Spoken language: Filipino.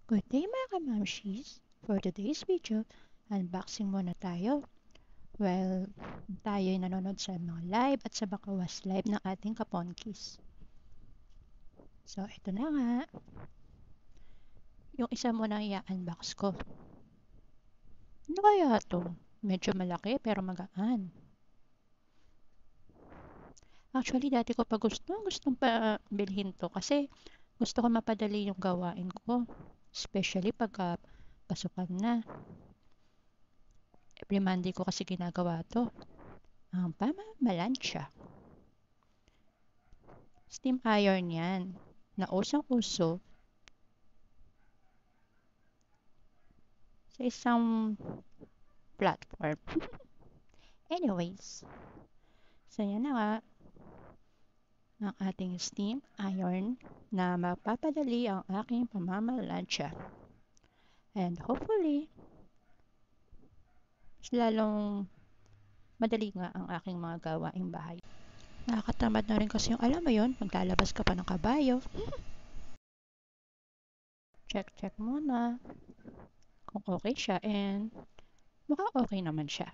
Good day mga kamamshis! For today's video, unboxing muna tayo. Well, tayo ay nanonood sa mga live at sa bakawas live ng ating kaponkis. So, ito na nga. Yung isa muna i-unbox ko. Ano kaya to? Medyo malaki pero magaan. Actually, dati ko pa gustong pa bilhin to kasi gusto ko mapadali yung gawain ko. Especially pagka pasukan na. Every Monday ko kasi ginagawa to. Ang pamamalansya. Steam iron yan. Na usong-uso sa isang platform. Anyways, so yan na nga ang ating steam iron na mapapadali ang aking pamamalansya. And hopefully, mas lalong madali nga ang aking mga gawaing bahay. Nakakatamad na rin kasi yung alam mo yun, maglalabas ka pa ng kabayo. Check muna kung okay siya and mukhang okay naman siya.